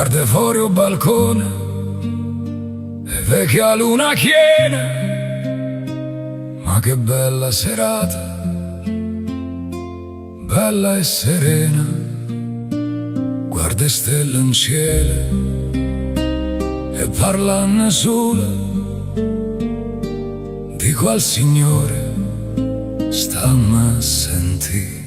Guarda fuori un balcone e vecchia luna chiena. Ma che bella serata, bella e serena. Guarda stelle in cielo e parlano sole. Dico al Signore, stammi a sentire.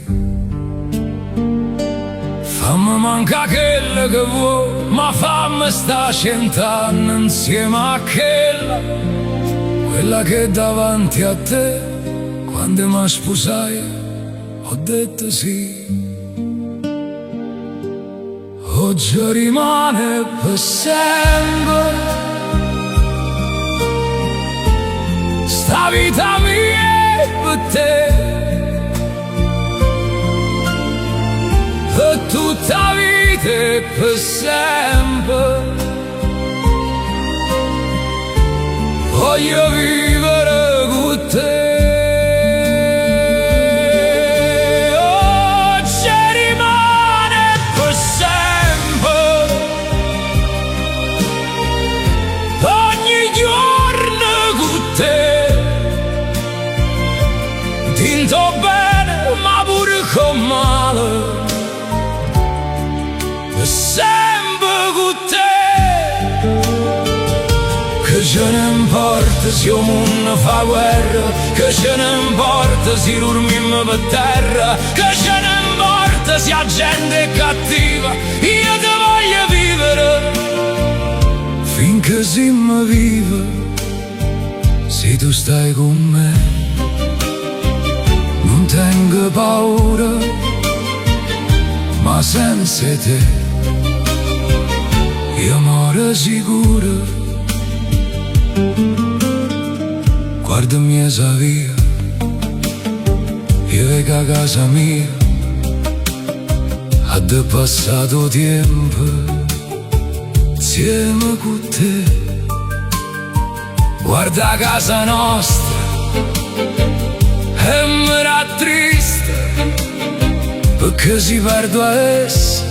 Fammi manca quella che vuoi, ma fammi sta 100 anni insieme a quella che davanti a te, quando mi sposai, ho detto sì. Oggi rimane per sempre sta vita mia per te, per tutta vita e per sempre. Voglio vivere con te. Oggi rimane per sempre, ogni giorno con te. Tinto bene ma pure con male, sempre con te. Che ce ne importa se il mondo fa guerra, che ce ne importa se dormiamo per terra, che ce ne importa se la gente è cattiva. Io ti voglio vivere finché siamo vivi, se tu stai con me. Non tengo paura, ma senza te io muore sicuro. Guardami esa via, io vedo a casa mia, ha del passato tempo insieme con te. Guarda a casa nostra e mi rattrista, perché si perdo a essa,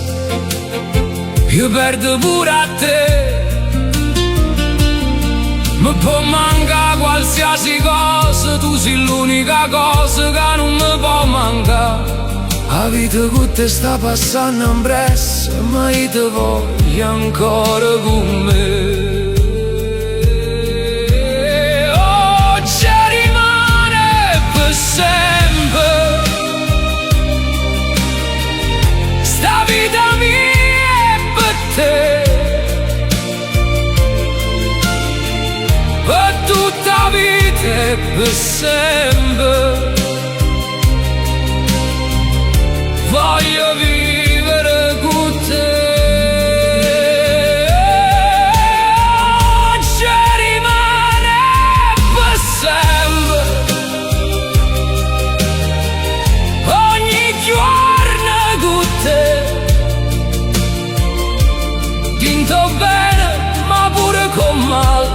io perdo pure a te. Mi può mancare qualsiasi cosa, tu sei l'unica cosa che non mi può mancare. La vita con te sta passando in presso, ma io ti voglio ancora con me. Oggi rimane per sempre sta vita mia è per te. Per tutta vita e per sempre voglio vivere con te. Oggi rimane per sempre, ogni giorno con te. Vinto bene ma pure con male,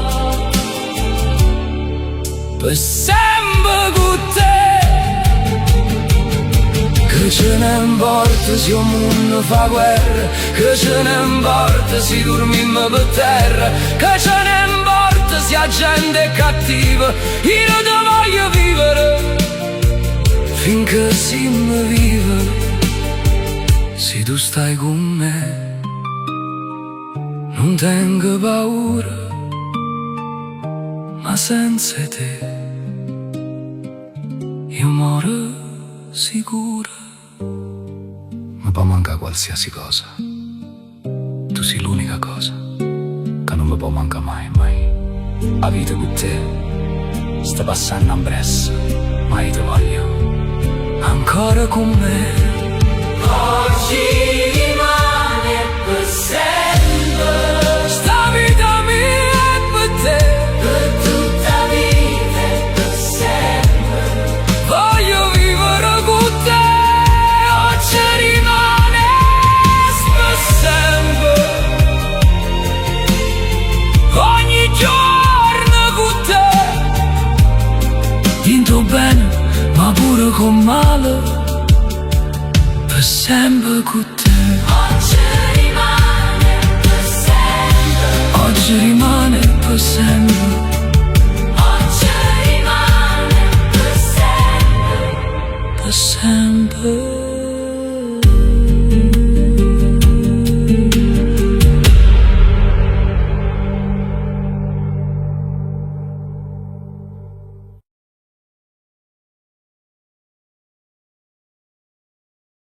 per sempre con te. Che ce ne importa se il mondo fa guerra, che ce ne importa se dormiamo per terra, che ce ne importa se la gente è cattiva. Io ti voglio vivere finché siamo vivi, se tu stai con me. Non tengo paura, ma senza te io muore sicuro. Mi può mancare qualsiasi cosa, tu sei l'unica cosa che non mi può mancare mai, mai. La vita con te sta passando in presso, ma io ti voglio ancora con me. Oggi rimane per sempre sta vita mia è per te. Bene, ma pure con male, per sempre con te. Oggi rimane per oggi rimane per sempre